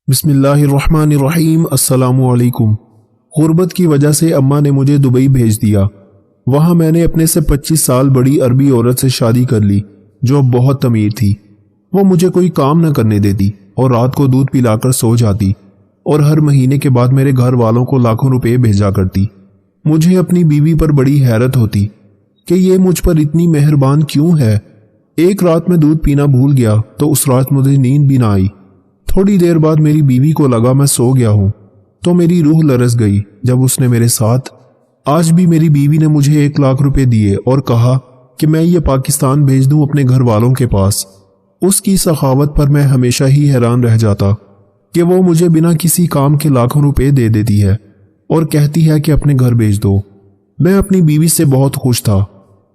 بسم اللہ الرحمن الرحیم۔ السلام علیکم۔ غربت کی وجہ سے اماں نے مجھے دبئی بھیج دیا۔ وہاں میں نے اپنے سے 25 سال بڑی عربی عورت سے شادی کر لی جو بہت امیر تھی۔ وہ مجھے کوئی کام نہ کرنے دیتی اور رات کو دودھ پلا کر سو جاتی اور ہر مہینے کے بعد میرے گھر والوں کو لاکھوں روپے بھیجا کرتی۔ مجھے اپنی بیوی پر بڑی حیرت ہوتی کہ یہ مجھ پر اتنی مہربان کیوں ہے۔ ایک رات میں دودھ پینا بھول گیا تو اس رات مجھے نیند بھی نہ آئی۔ تھوڑی دیر بعد میری بیوی کو لگا میں سو گیا ہوں تو میری روح لرز گئی جب اس نے میرے ساتھ آج بھی میری بیوی نے مجھے 1 لاکھ روپے دیے اور کہا کہ میں یہ پاکستان بھیج دوں اپنے گھر والوں کے پاس۔ اس کی سخاوت پر میں ہمیشہ ہی حیران رہ جاتا کہ وہ مجھے بنا کسی کام کے لاکھوں روپے دے دیتی ہے اور کہتی ہے کہ اپنے گھر بھیج دو۔ میں اپنی بیوی سے بہت خوش تھا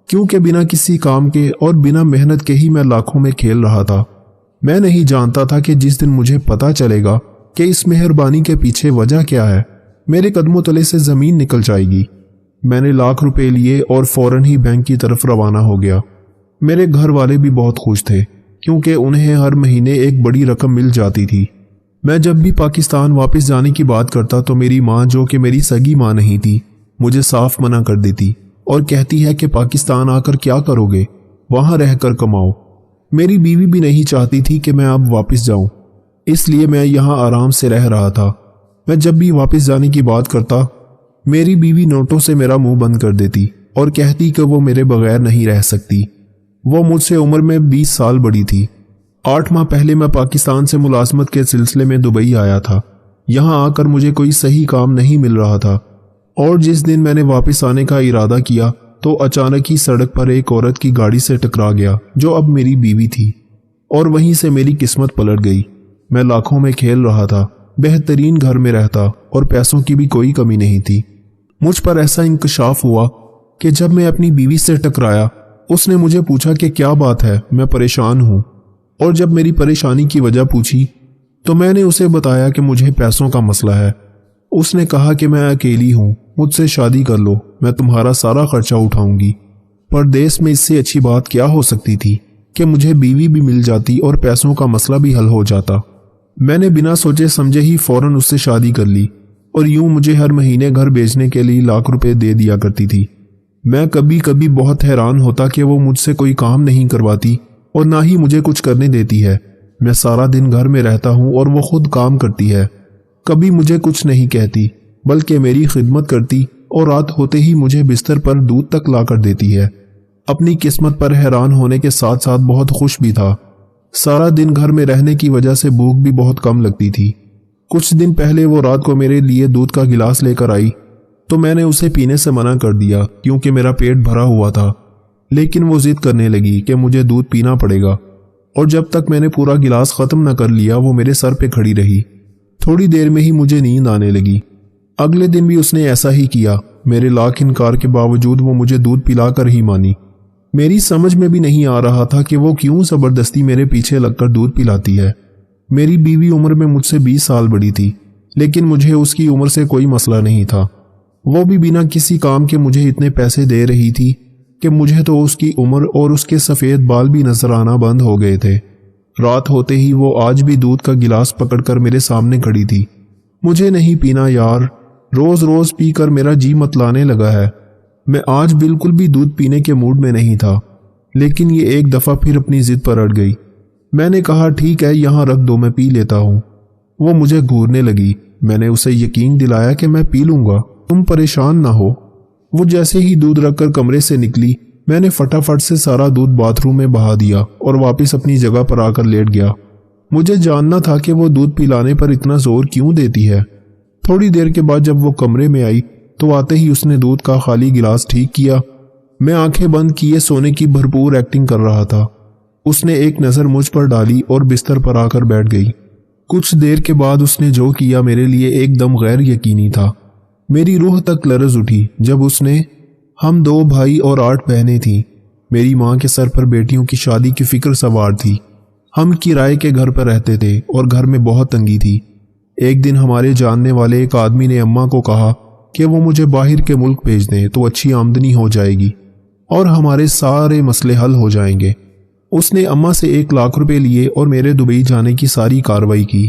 کیونکہ بنا کسی کام کے اور بنا محنت کے ہی میں لاکھوں میں کھیل رہا تھا۔ میں نہیں جانتا تھا کہ جس دن مجھے پتا چلے گا کہ اس مہربانی کے پیچھے وجہ کیا ہے میرے قدموں تلے سے زمین نکل جائے گی۔ میں نے لاکھ روپے لیے اور فوراً ہی بینک کی طرف روانہ ہو گیا۔ میرے گھر والے بھی بہت خوش تھے کیونکہ انہیں ہر مہینے ایک بڑی رقم مل جاتی تھی۔ میں جب بھی پاکستان واپس جانے کی بات کرتا تو میری ماں جو کہ میری سگی ماں نہیں تھی مجھے صاف منع کر دیتی اور کہتی ہے کہ پاکستان آ کر کیا کرو گے، وہاں رہ کر کماؤ۔ میری بیوی بھی نہیں چاہتی تھی کہ میں اب واپس جاؤں، اس لیے میں یہاں آرام سے رہ رہا تھا۔ میں جب بھی واپس جانے کی بات کرتا میری بیوی نوٹوں سے میرا منہ بند کر دیتی اور کہتی کہ وہ میرے بغیر نہیں رہ سکتی۔ وہ مجھ سے عمر میں 20 سال بڑی تھی۔ 8 ماہ پہلے میں پاکستان سے ملازمت کے سلسلے میں دبئی آیا تھا۔ یہاں آ کر مجھے کوئی صحیح کام نہیں مل رہا تھا اور جس دن میں نے واپس آنے کا ارادہ کیا تو اچانک ہی سڑک پر ایک عورت کی گاڑی سے ٹکرا گیا جو اب میری بیوی تھی اور وہیں سے میری قسمت پلٹ گئی۔ میں لاکھوں میں کھیل رہا تھا، بہترین گھر میں رہتا اور پیسوں کی بھی کوئی کمی نہیں تھی۔ مجھ پر ایسا انکشاف ہوا کہ جب میں اپنی بیوی سے ٹکرایا اس نے مجھے پوچھا کہ کیا بات ہے، میں پریشان ہوں، اور جب میری پریشانی کی وجہ پوچھی تو میں نے اسے بتایا کہ مجھے پیسوں کا مسئلہ ہے۔ اس نے کہا کہ میں اکیلی ہوں، مجھ سے شادی کر لو، میں تمہارا سارا خرچہ اٹھاؤں گی۔ پردیس میں اس سے اچھی بات کیا ہو سکتی تھی کہ مجھے بیوی بھی مل جاتی اور پیسوں کا مسئلہ بھی حل ہو جاتا۔ میں نے بنا سوچے سمجھے ہی فوراً اس سے شادی کر لی اور یوں مجھے ہر مہینے گھر بیچنے کے لیے لاکھ روپے دے دیا کرتی تھی۔ میں کبھی کبھی بہت حیران ہوتا کہ وہ مجھ سے کوئی کام نہیں کرواتی اور نہ ہی مجھے کچھ کرنے دیتی ہے۔ میں سارا دن گھر میں رہتا ہوں اور وہ خود کام کرتی ہے، کبھی مجھے کچھ نہیں کہتی بلکہ میری خدمت کرتی اور رات ہوتے ہی مجھے بستر پر دودھ تک لا کر دیتی ہے۔ اپنی قسمت پر حیران ہونے کے ساتھ ساتھ بہت خوش بھی تھا۔ سارا دن گھر میں رہنے کی وجہ سے بھوک بھی بہت کم لگتی تھی۔ کچھ دن پہلے وہ رات کو میرے لیے دودھ کا گلاس لے کر آئی تو میں نے اسے پینے سے منع کر دیا کیونکہ میرا پیٹ بھرا ہوا تھا، لیکن وہ ضد کرنے لگی کہ مجھے دودھ پینا پڑے گا، اور جب تک میں نے پورا گلاس ختم نہ کر لیا وہ میرے سر پہ کھڑی رہی۔ تھوڑی دیر میں ہی مجھے نیند آنے لگی۔ اگلے دن بھی اس نے ایسا ہی کیا۔ میرے لاکھ انکار کے باوجود وہ مجھے دودھ پلا کر ہی مانی۔ میری سمجھ میں بھی نہیں آ رہا تھا کہ وہ کیوں زبردستی میرے پیچھے لگ کر دودھ پلاتی ہے۔ میری بیوی عمر میں مجھ سے 20 سال بڑی تھی لیکن مجھے اس کی عمر سے کوئی مسئلہ نہیں تھا۔ وہ بھی بنا کسی کام کے مجھے اتنے پیسے دے رہی تھی کہ مجھے تو اس کی عمر اور اس کے سفید بال بھی نظر آنا بند ہو گئے تھے۔ رات ہوتے ہی وہ آج بھی دودھ کا گلاس پکڑ کر میرے سامنے کھڑی تھی۔ مجھے نہیں پینا یار، روز روز پی کر میرا جی متلانے لگا ہے۔ میں آج بالکل بھی دودھ پینے کے موڈ میں نہیں تھا، لیکن یہ ایک دفعہ پھر اپنی ضد پر اڑ گئی۔ میں نے کہا ٹھیک ہے یہاں رکھ دو، میں پی لیتا ہوں۔ وہ مجھے گھورنے لگی۔ میں نے اسے یقین دلایا کہ میں پی لوں گا، تم پریشان نہ ہو۔ وہ جیسے ہی دودھ رکھ کر کمرے سے نکلی میں نے فٹافٹ سے سارا دودھ باتھ روم میں بہا دیا اور واپس اپنی جگہ پر آ کر لیٹ گیا۔ مجھے جاننا تھا کہ وہ دودھ پلانے پر اتنا زور کیوں دیتی ہے۔ تھوڑی دیر کے بعد جب وہ کمرے میں آئی تو آتے ہی اس نے دودھ کا خالی گلاس ٹھیک کیا۔ میں آنکھیں بند کیے سونے کی بھرپور ایکٹنگ کر رہا تھا۔ اس نے ایک نظر مجھ پر ڈالی اور بستر پر آ کر بیٹھ گئی۔ کچھ دیر کے بعد اس نے جو کیا میرے لیے ایک دم غیر یقینی تھا۔ میری روح تک لرز اٹھی جب اس نے ہم 2 بھائی اور 8 بہنیں تھیں۔ میری ماں کے سر پر بیٹیوں کی شادی کی فکر سوار تھی۔ ہم کرائے کے گھر پر رہتے تھے اور گھر میں بہت تنگی تھی۔ ایک دن ہمارے جاننے والے ایک آدمی نے اماں کو کہا کہ وہ مجھے باہر کے ملک بھیج دیں تو اچھی آمدنی ہو جائے گی اور ہمارے سارے مسئلے حل ہو جائیں گے۔ اس نے اماں سے 1 لاکھ روپے لیے اور میرے دبئی جانے کی ساری کارروائی کی۔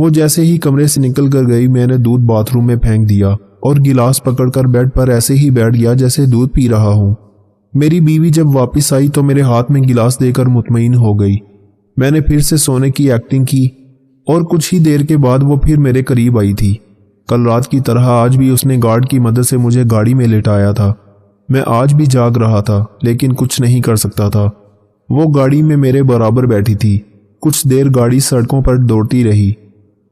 وہ جیسے ہی کمرے سے نکل کر گئی میں نے دودھ باتھ روم میں پھینک دیا اور گلاس پکڑ کر بیڈ پر ایسے ہی بیٹھ گیا جیسے دودھ پی رہا ہوں۔ میری بیوی جب واپس آئی تو میرے ہاتھ میں گلاس دے کر مطمئن ہو گئی۔ میں نے پھر سے سونے کی ایکٹنگ کی اور کچھ ہی دیر کے بعد وہ پھر میرے قریب آئی تھی۔ کل رات کی طرح آج بھی اس نے گارڈ کی مدد سے مجھے گاڑی میں لٹایا تھا۔ میں آج بھی جاگ رہا تھا لیکن کچھ نہیں کر سکتا تھا۔ وہ گاڑی میں میرے برابر بیٹھی تھی۔ کچھ دیر گاڑی سڑکوں پر دوڑتی رہی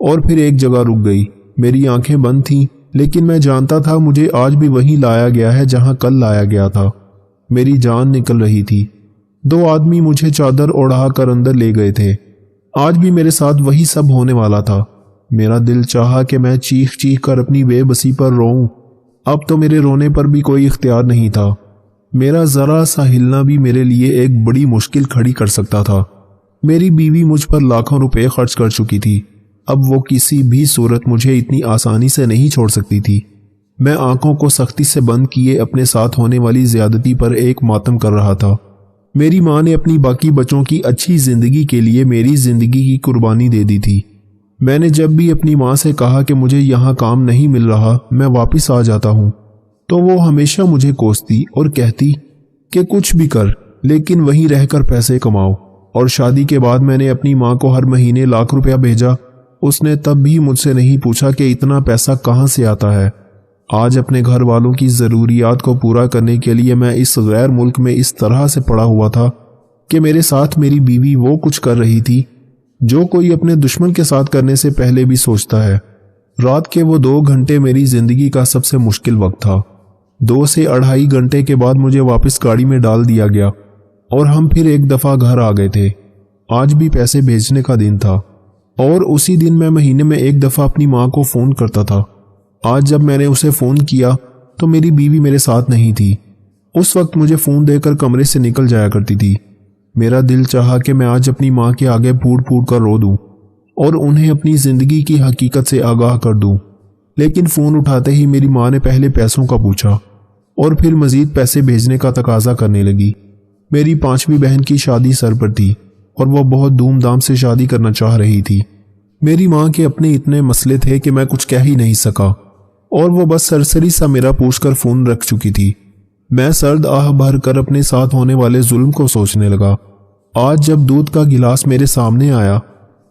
اور پھر ایک جگہ رک گئی۔ میری آنکھیں بند تھیں لیکن میں جانتا تھا مجھے آج بھی وہیں لایا گیا ہے جہاں کل لایا گیا تھا۔ میری جان نکل رہی تھی۔ 2 آدمی مجھے چادر اوڑھا کر اندر لے گئے تھے۔ آج بھی میرے ساتھ وہی سب ہونے والا تھا۔ میرا دل چاہا کہ میں چیخ چیخ کر اپنی بے بسی پر روؤں۔ اب تو میرے رونے پر بھی کوئی اختیار نہیں تھا۔ میرا ذرا سا ہلنا بھی میرے لیے ایک بڑی مشکل کھڑی کر سکتا تھا۔ میری بیوی مجھ پر لاکھوں روپے خرچ کر چکی تھی۔ اب وہ کسی بھی صورت مجھے اتنی آسانی سے نہیں چھوڑ سکتی تھی۔ میں آنکھوں کو سختی سے بند کیے اپنے ساتھ ہونے والی زیادتی پر ایک ماتم کر رہا تھا۔ میری ماں نے اپنی باقی بچوں کی اچھی زندگی کے لیے میری زندگی کی قربانی دے دی تھی۔ میں نے جب بھی اپنی ماں سے کہا کہ مجھے یہاں کام نہیں مل رہا، میں واپس آ جاتا ہوں، تو وہ ہمیشہ مجھے کوستی اور کہتی کہ کچھ بھی کر لیکن وہیں رہ کر پیسے کماؤ۔ اور شادی کے بعد میں نے اپنی ماں کو ہر مہینے لاکھ روپیہ بھیجا۔ اس نے تب بھی مجھ سے نہیں پوچھا کہ اتنا پیسہ کہاں سے آتا ہے۔ آج اپنے گھر والوں کی ضروریات کو پورا کرنے کے لیے میں اس غیر ملک میں اس طرح سے پڑا ہوا تھا کہ میرے ساتھ میری بیوی وہ کچھ کر رہی تھی جو کوئی اپنے دشمن کے ساتھ کرنے سے پہلے بھی سوچتا ہے۔ رات کے وہ 2 گھنٹے میری زندگی کا سب سے مشکل وقت تھا۔ 2 سے 2.5 گھنٹے کے بعد مجھے واپس گاڑی میں ڈال دیا گیا اور ہم پھر ایک دفعہ گھر آ گئے تھے۔ آج بھی پیسے بھیجنے کا دن تھا اور اسی دن میں مہینے میں ایک دفعہ اپنی ماں کو فون کرتا تھا۔ آج جب میں نے اسے فون کیا تو میری بیوی میرے ساتھ نہیں تھی۔ اس وقت مجھے فون دے کر کمرے سے نکل جایا کرتی تھی۔ میرا دل چاہا کہ میں آج اپنی ماں کے آگے پھوٹ پھوٹ کر رو دوں اور انہیں اپنی زندگی کی حقیقت سے آگاہ کر دوں، لیکن فون اٹھاتے ہی میری ماں نے پہلے پیسوں کا پوچھا اور پھر مزید پیسے بھیجنے کا تقاضا کرنے لگی۔ میری 5ویں بہن کی شادی سر پر تھی اور وہ بہت دھوم دھام سے شادی کرنا چاہ رہی تھی۔ میری ماں کے اپنے اتنے مسئلے تھے کہ میں کچھ کہہ ہی نہیں سکا اور وہ بس سرسری سا میرا پوچھ کر فون رکھ چکی تھی۔ میں سرد آہ بھر کر اپنے ساتھ ہونے والے ظلم کو سوچنے لگا۔ آج جب دودھ کا گلاس میرے سامنے آیا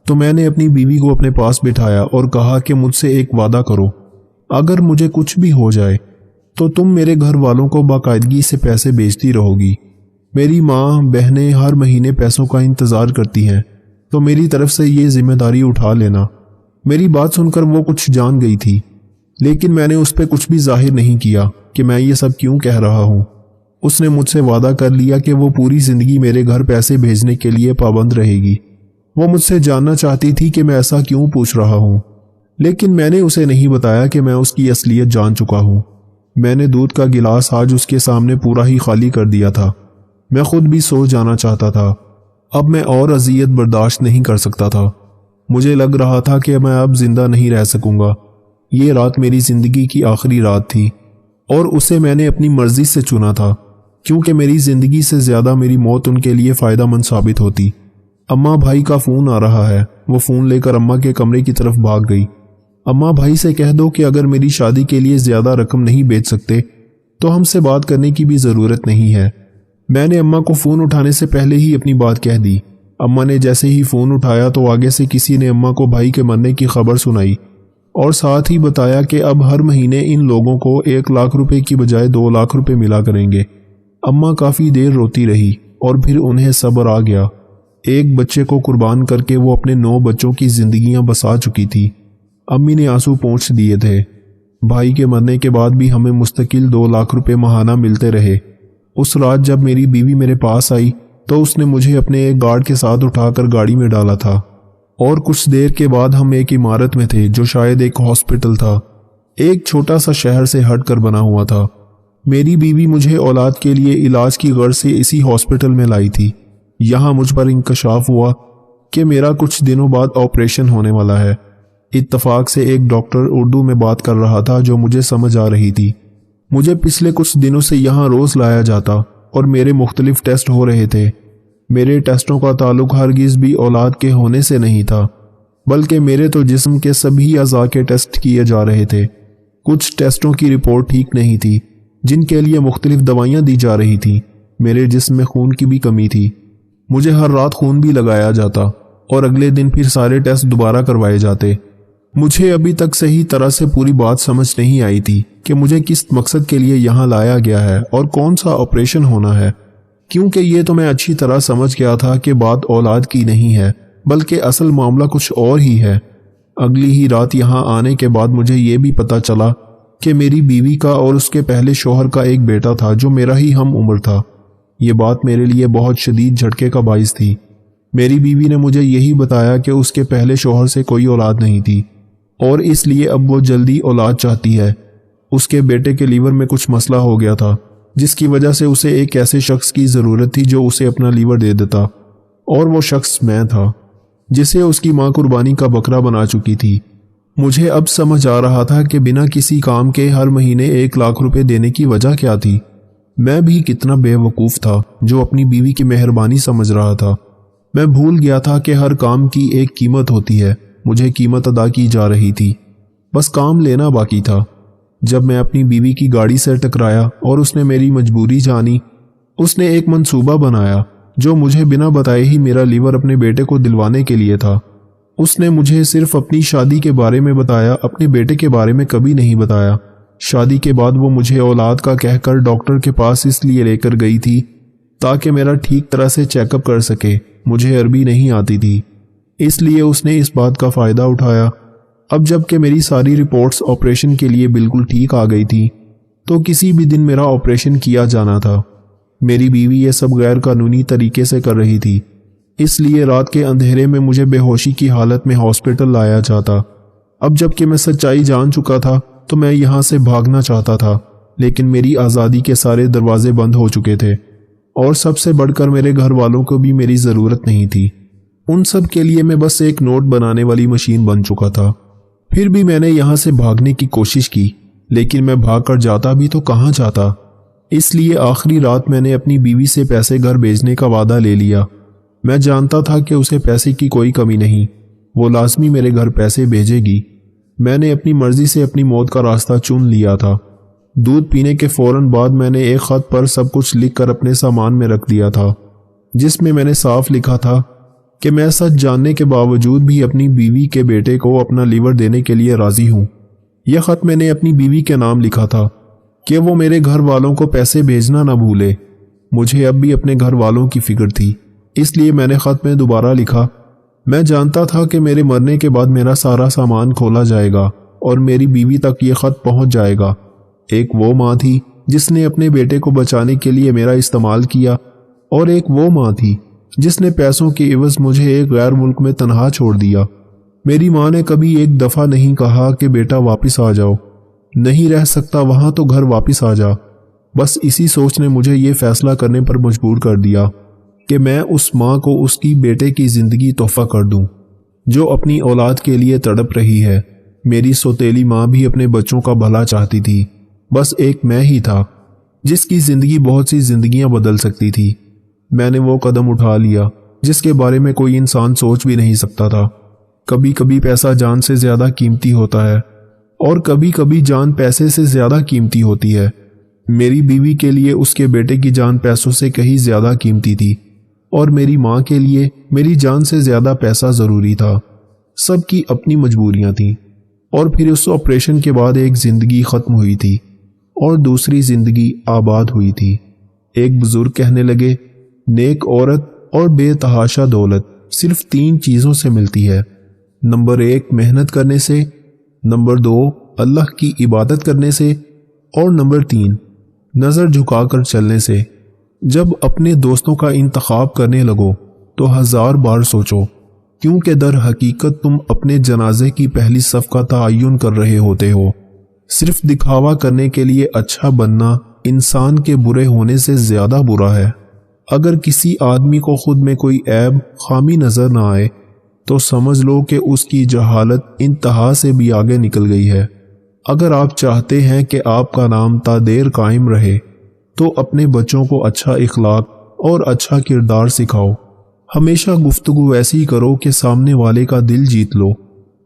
تو میں نے اپنی بیوی کو اپنے پاس بٹھایا اور کہا کہ مجھ سے ایک وعدہ کرو، اگر مجھے کچھ بھی ہو جائے تو تم میرے گھر والوں کو باقاعدگی سے پیسے بھیجتی رہو گی۔ میری ماں بہنیں ہر مہینے پیسوں کا انتظار کرتی ہیں، تو میری طرف سے یہ ذمہ داری اٹھا لینا۔ میری بات سن کر وہ کچھ جان گئی تھی، لیکن میں نے اس پہ کچھ بھی ظاہر نہیں کیا کہ میں یہ سب کیوں کہہ رہا ہوں۔ اس نے مجھ سے وعدہ کر لیا کہ وہ پوری زندگی میرے گھر پیسے بھیجنے کے لیے پابند رہے گی۔ وہ مجھ سے جاننا چاہتی تھی کہ میں ایسا کیوں پوچھ رہا ہوں، لیکن میں نے اسے نہیں بتایا کہ میں اس کی اصلیت جان چکا ہوں۔ میں نے دودھ کا گلاس آج اس کے سامنے پورا ہی خالی کر دیا تھا۔ میں خود بھی سو جانا چاہتا تھا۔ اب میں اور اذیت برداشت نہیں کر سکتا تھا۔ مجھے لگ رہا تھا کہ میں اب زندہ نہیں رہ سکوں گا۔ یہ رات میری زندگی کی آخری رات تھی اور اسے میں نے اپنی مرضی سے چنا تھا، کیونکہ میری زندگی سے زیادہ میری موت ان کے لیے فائدہ مند ثابت ہوتی۔ اماں بھائی کا فون آ رہا ہے۔ وہ فون لے کر اماں کے کمرے کی طرف بھاگ گئی۔ اماں بھائی سے کہہ دو کہ اگر میری شادی کے لیے زیادہ رقم نہیں بیچ سکتے تو ہم سے بات کرنے کی بھی ضرورت نہیں ہے۔ میں نے اماں کو فون اٹھانے سے پہلے ہی اپنی بات کہہ دی۔ اماں نے جیسے ہی فون اٹھایا تو آگے سے کسی نے اماں کو بھائی کے مرنے کی خبر سنائی اور ساتھ ہی بتایا کہ اب ہر مہینے ان لوگوں کو 1 لاکھ روپے کی بجائے 2 لاکھ روپے ملا کریں گے۔ اماں کافی دیر روتی رہی اور پھر انہیں صبر آ گیا۔ ایک بچے کو قربان کر کے وہ اپنے 9 بچوں کی زندگیاں بسا چکی تھی۔ امی نے آنسو پونچھ دیے تھے۔ بھائی کے مرنے کے بعد بھی ہمیں مستقل 2 لاکھ روپے ماہانہ ملتے رہے۔ اس رات جب میری بیوی میرے پاس آئی تو اس نے مجھے اپنے ایک گارڈ کے ساتھ اٹھا کر گاڑی میں ڈالا تھا اور کچھ دیر کے بعد ہم ایک عمارت میں تھے جو شاید ایک ہاسپٹل تھا، ایک چھوٹا سا شہر سے ہٹ کر بنا ہوا تھا۔ میری بیوی مجھے اولاد کے لیے علاج کی غرض سے اسی ہاسپٹل میں لائی تھی۔ یہاں مجھ پر انکشاف ہوا کہ میرا کچھ دنوں بعد آپریشن ہونے والا ہے۔ اتفاق سے ایک ڈاکٹر اردو میں بات کر رہا تھا جو مجھے سمجھ آ رہی تھی۔ مجھے پچھلے کچھ دنوں سے یہاں روز لایا جاتا اور میرے مختلف ٹیسٹ ہو رہے تھے۔ میرے ٹیسٹوں کا تعلق ہرگز بھی اولاد کے ہونے سے نہیں تھا۔ بلکہ میرے تو جسم کے سبھی اعضاء کے ٹیسٹ کیے جا رہے تھے۔ کچھ ٹیسٹوں کی رپورٹ ٹھیک نہیں تھی، جن کے لیے مختلف دوائیاں دی جا رہی تھیں۔ میرے جسم میں خون کی بھی کمی تھی، مجھے ہر رات خون بھی لگایا جاتا اور اگلے دن پھر سارے ٹیسٹ دوبارہ کروائے جاتے۔ مجھے ابھی تک صحیح طرح سے پوری بات سمجھ نہیں آئی تھی کہ مجھے کس مقصد کے لیے یہاں لایا گیا ہے اور کون سا آپریشن ہونا ہے، کیونکہ یہ تو میں اچھی طرح سمجھ گیا تھا کہ بات اولاد کی نہیں ہے، بلکہ اصل معاملہ کچھ اور ہی ہے۔ اگلی ہی رات یہاں آنے کے بعد مجھے یہ بھی پتہ چلا کہ میری بیوی کا اور اس کے پہلے شوہر کا ایک بیٹا تھا جو میرا ہی ہم عمر تھا۔ یہ بات میرے لیے بہت شدید جھٹکے کا باعث تھی۔ میری بیوی نے مجھے یہی بتایا کہ اس کے پہلے شوہر سے کوئی اولاد نہیں تھی اور اس لیے اب وہ جلدی اولاد چاہتی ہے۔ اس کے بیٹے کے لیور میں کچھ مسئلہ ہو گیا تھا، جس کی وجہ سے اسے ایک ایسے شخص کی ضرورت تھی جو اسے اپنا لیور دے دیتا، اور وہ شخص میں تھا، جسے اس کی ماں قربانی کا بکرا بنا چکی تھی۔ مجھے اب سمجھ آ رہا تھا کہ بنا کسی کام کے ہر مہینے 1 لاکھ روپے دینے کی وجہ کیا تھی۔ میں بھی کتنا بے وقوف تھا جو اپنی بیوی کی مہربانی سمجھ رہا تھا۔ میں بھول گیا تھا کہ ہر کام کی ایک قیمت ہوتی ہے۔ مجھے قیمت ادا کی جا رہی تھی، بس کام لینا باقی تھا۔ جب میں اپنی بیوی کی گاڑی سے ٹکرایا اور اس نے میری مجبوری جانی، اس نے ایک منصوبہ بنایا جو مجھے بنا بتائے ہی میرا لیور اپنے بیٹے کو دلوانے کے لیے تھا۔ اس نے مجھے صرف اپنی شادی کے بارے میں بتایا، اپنے بیٹے کے بارے میں کبھی نہیں بتایا۔ شادی کے بعد وہ مجھے اولاد کا کہہ کر ڈاکٹر کے پاس اس لیے لے کر گئی تھی تاکہ میرا ٹھیک طرح سے چیک اپ کر سکے۔ مجھے عربی نہیں آتی تھی، اس لیے اس نے اس بات کا فائدہ اٹھایا۔ اب جب کہ میری ساری رپورٹس آپریشن کے لیے بالکل ٹھیک آ گئی تھی تو کسی بھی دن میرا آپریشن کیا جانا تھا۔ میری بیوی یہ سب غیر قانونی طریقے سے کر رہی تھی، اس لیے رات کے اندھیرے میں مجھے بے ہوشی کی حالت میں ہاسپٹل لایا جاتا۔ اب جب کہ میں سچائی جان چکا تھا تو میں یہاں سے بھاگنا چاہتا تھا، لیکن میری آزادی کے سارے دروازے بند ہو چکے تھے، اور سب سے بڑھ کر میرے گھر والوں کو بھی میری ضرورت نہیں تھی۔ ان سب کے لیے میں بس ایک نوٹ بنانے والی مشین بن چکا تھا۔ پھر بھی میں نے یہاں سے بھاگنے کی کوشش کی، لیکن میں بھاگ کر جاتا بھی تو کہاں جاتا؟ اس لیے آخری رات میں نے اپنی بیوی سے پیسے گھر بھیجنے کا وعدہ لے لیا۔ میں جانتا تھا کہ اسے پیسے کی کوئی کمی نہیں، وہ لازمی میرے گھر پیسے بھیجے گی۔ میں نے اپنی مرضی سے اپنی موت کا راستہ چن لیا تھا۔ دودھ پینے کے فوراً بعد میں نے ایک خط پر سب کچھ لکھ کر اپنے سامان میں رکھ دیا تھا، جس میں نے صاف لکھا تھا کہ میں سچ جاننے کے باوجود بھی اپنی بیوی کے بیٹے کو اپنا لیور دینے کے لیے راضی ہوں۔ یہ خط میں نے اپنی بیوی کے نام لکھا تھا کہ وہ میرے گھر والوں کو پیسے بھیجنا نہ بھولے۔ مجھے اب بھی اپنے گھر والوں کی فکر تھی، اس لیے میں نے خط میں دوبارہ لکھا، میں جانتا تھا کہ میرے مرنے کے بعد میرا سارا سامان کھولا جائے گا اور میری بیوی تک یہ خط پہنچ جائے گا۔ ایک وہ ماں تھی جس نے اپنے بیٹے کو بچانے کے لیے میرا استعمال کیا، اور ایک وہ ماں تھی جس نے پیسوں کے عوض مجھے ایک غیر ملک میں تنہا چھوڑ دیا۔ میری ماں نے کبھی ایک دفعہ نہیں کہا کہ بیٹا واپس آ جاؤ، نہیں رہ سکتا وہاں تو گھر واپس آ جا۔ بس اسی سوچ نے مجھے یہ فیصلہ کرنے پر مجبور کر دیا کہ میں اس ماں کو اس کی بیٹے کی زندگی تحفہ کر دوں جو اپنی اولاد کے لیے تڑپ رہی ہے۔ میری سوتیلی ماں بھی اپنے بچوں کا بھلا چاہتی تھی، بس ایک میں ہی تھا جس کی زندگی بہت سی زندگیاں بدل سکتی تھی۔ میں نے وہ قدم اٹھا لیا جس کے بارے میں کوئی انسان سوچ بھی نہیں سکتا تھا۔ کبھی کبھی پیسہ جان سے زیادہ قیمتی ہوتا ہے، اور کبھی کبھی جان پیسے سے زیادہ قیمتی ہوتی ہے۔ میری بیوی کے لیے اس کے بیٹے کی جان پیسوں سے کہیں زیادہ قیمتی تھی، اور میری ماں کے لیے میری جان سے زیادہ پیسہ ضروری تھا۔ سب کی اپنی مجبوریاں تھیں، اور پھر اس آپریشن کے بعد ایک زندگی ختم ہوئی تھی اور دوسری زندگی آباد ہوئی تھی۔ ایک بزرگ کہنے لگے، نیک عورت اور بے تحاشا دولت صرف 3 چیزوں سے ملتی ہے۔ نمبر 1 محنت کرنے سے، نمبر 2 اللہ کی عبادت کرنے سے، اور نمبر 3 نظر جھکا کر چلنے سے۔ جب اپنے دوستوں کا انتخاب کرنے لگو تو 1000 بار سوچو، کیونکہ در حقیقت تم اپنے جنازے کی پہلی صف کا تعین کر رہے ہوتے ہو۔ صرف دکھاوا کرنے کے لیے اچھا بننا انسان کے برے ہونے سے زیادہ برا ہے۔ اگر کسی آدمی کو خود میں کوئی عیب خامی نظر نہ آئے تو سمجھ لو کہ اس کی جہالت انتہا سے بھی آگے نکل گئی ہے۔ اگر آپ چاہتے ہیں کہ آپ کا نام تا دیر قائم رہے تو اپنے بچوں کو اچھا اخلاق اور اچھا کردار سکھاؤ۔ ہمیشہ گفتگو ایسی کرو کہ سامنے والے کا دل جیت لو،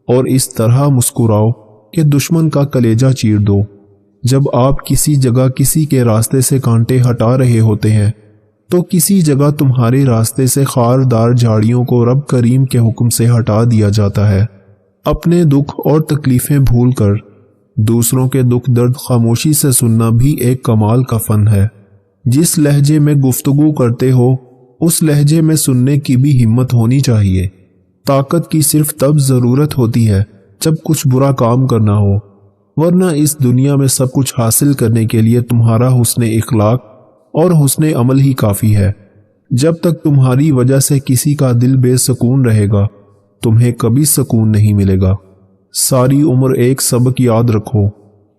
اور اس طرح مسکراؤ کہ دشمن کا کلیجہ چیر دو۔ جب آپ کسی جگہ کسی کے راستے سے کانٹے ہٹا رہے ہوتے ہیں تو کسی جگہ تمہارے راستے سے خاردار جھاڑیوں کو رب کریم کے حکم سے ہٹا دیا جاتا ہے۔ اپنے دکھ اور تکلیفیں بھول کر دوسروں کے دکھ درد خاموشی سے سننا بھی ایک کمال کا فن ہے۔ جس لہجے میں گفتگو کرتے ہو اس لہجے میں سننے کی بھی ہمت ہونی چاہیے۔ طاقت کی صرف تب ضرورت ہوتی ہے جب کچھ برا کام کرنا ہو، ورنہ اس دنیا میں سب کچھ حاصل کرنے کے لیے تمہارا حسن اخلاق اور حسن عمل ہی کافی ہے۔ جب تک تمہاری وجہ سے کسی کا دل بے سکون رہے گا تمہیں کبھی سکون نہیں ملے گا۔ ساری عمر ایک سبق یاد رکھو،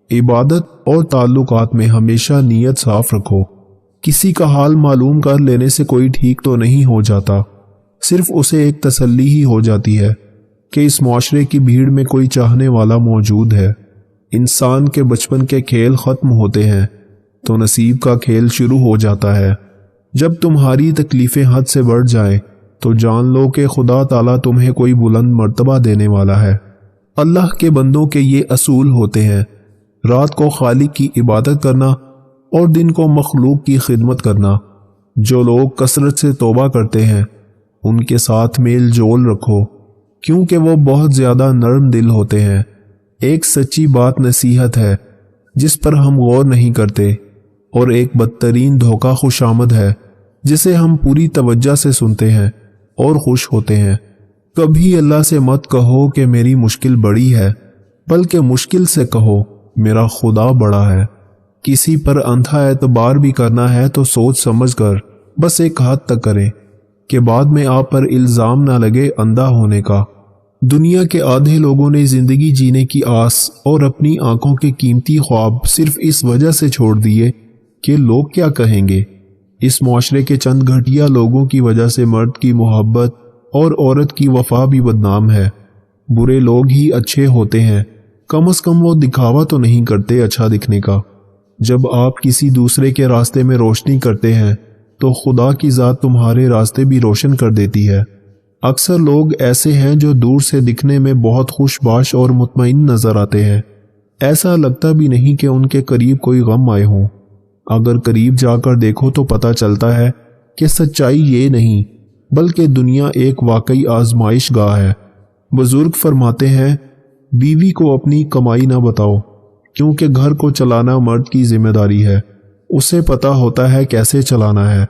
عبادت اور تعلقات میں ہمیشہ نیت صاف رکھو۔ کسی کا حال معلوم کر لینے سے کوئی ٹھیک تو نہیں ہو جاتا، صرف اسے ایک تسلی ہی ہو جاتی ہے کہ اس معاشرے کی بھیڑ میں کوئی چاہنے والا موجود ہے۔ انسان کے بچپن کے کھیل ختم ہوتے ہیں تو نصیب کا کھیل شروع ہو جاتا ہے۔ جب تمہاری تکلیفیں حد سے بڑھ جائیں تو جان لو کہ خدا تعالیٰ تمہیں کوئی بلند مرتبہ دینے والا ہے۔ اللہ کے بندوں کے یہ اصول ہوتے ہیں: رات کو خالق کی عبادت کرنا اور دن کو مخلوق کی خدمت کرنا۔ جو لوگ کثرت سے توبہ کرتے ہیں ان کے ساتھ میل جول رکھو، کیونکہ وہ بہت زیادہ نرم دل ہوتے ہیں۔ ایک سچی بات نصیحت ہے جس پر ہم غور نہیں کرتے، اور ایک بدترین دھوکہ خوش آمد ہے جسے ہم پوری توجہ سے سنتے ہیں اور خوش ہوتے ہیں۔ کبھی اللہ سے مت کہو کہ میری مشکل بڑی ہے، بلکہ مشکل سے کہو میرا خدا بڑا ہے۔ کسی پر اندھا اعتبار بھی کرنا ہے تو سوچ سمجھ کر بس ایک حد تک کریں کہ بعد میں آپ پر الزام نہ لگے اندھا ہونے کا۔ دنیا کے آدھے لوگوں نے زندگی جینے کی آس اور اپنی آنکھوں کے قیمتی خواب صرف اس وجہ سے چھوڑ دیے کہ لوگ کیا کہیں گے۔ اس معاشرے کے چند گھٹیا لوگوں کی وجہ سے مرد کی محبت اور عورت کی وفا بھی بدنام ہے۔ برے لوگ ہی اچھے ہوتے ہیں، کم از کم وہ دکھاوا تو نہیں کرتے اچھا دکھنے کا۔ جب آپ کسی دوسرے کے راستے میں روشنی کرتے ہیں تو خدا کی ذات تمہارے راستے بھی روشن کر دیتی ہے۔ اکثر لوگ ایسے ہیں جو دور سے دکھنے میں بہت خوش باش اور مطمئن نظر آتے ہیں، ایسا لگتا بھی نہیں کہ ان کے قریب کوئی غم آئے ہوں۔ اگر قریب جا کر دیکھو تو پتہ چلتا ہے کہ سچائی یہ نہیں بلکہ دنیا ایک واقعی آزمائش گاہ ہے۔ بزرگ فرماتے ہیں بیوی کو اپنی کمائی نہ بتاؤ، کیونکہ گھر کو چلانا مرد کی ذمہ داری ہے، اسے پتہ ہوتا ہے کیسے چلانا ہے۔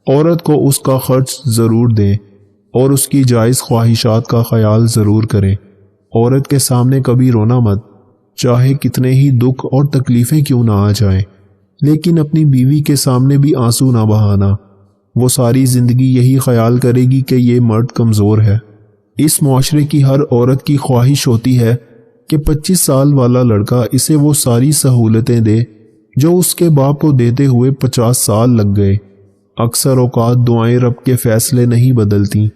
عورت کو اس کا خرچ ضرور دیں اور اس کی جائز خواہشات کا خیال ضرور کریں۔ عورت کے سامنے کبھی رونا مت، چاہے کتنے ہی دکھ اور تکلیفیں کیوں نہ آ جائیں، لیکن اپنی بیوی کے سامنے بھی آنسو نہ بہانا۔ وہ ساری زندگی یہی خیال کرے گی کہ یہ مرد کمزور ہے۔ اس معاشرے کی ہر عورت کی خواہش ہوتی ہے کہ 25 سال والا لڑکا اسے وہ ساری سہولتیں دے جو اس کے باپ کو دیتے ہوئے 50 سال لگ گئے۔ اکثر اوقات دعائیں رب کے فیصلے نہیں بدلتی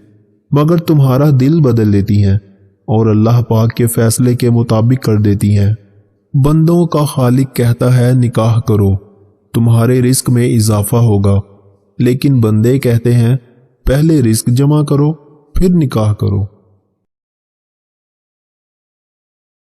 مگر تمہارا دل بدل لیتی ہیں اور اللہ پاک کے فیصلے کے مطابق کر دیتی ہیں۔ بندوں کا خالق کہتا ہے نکاح کرو، تمہارے رزق میں اضافہ ہوگا، لیکن بندے کہتے ہیں پہلے رزق جمع کرو پھر نکاح کرو۔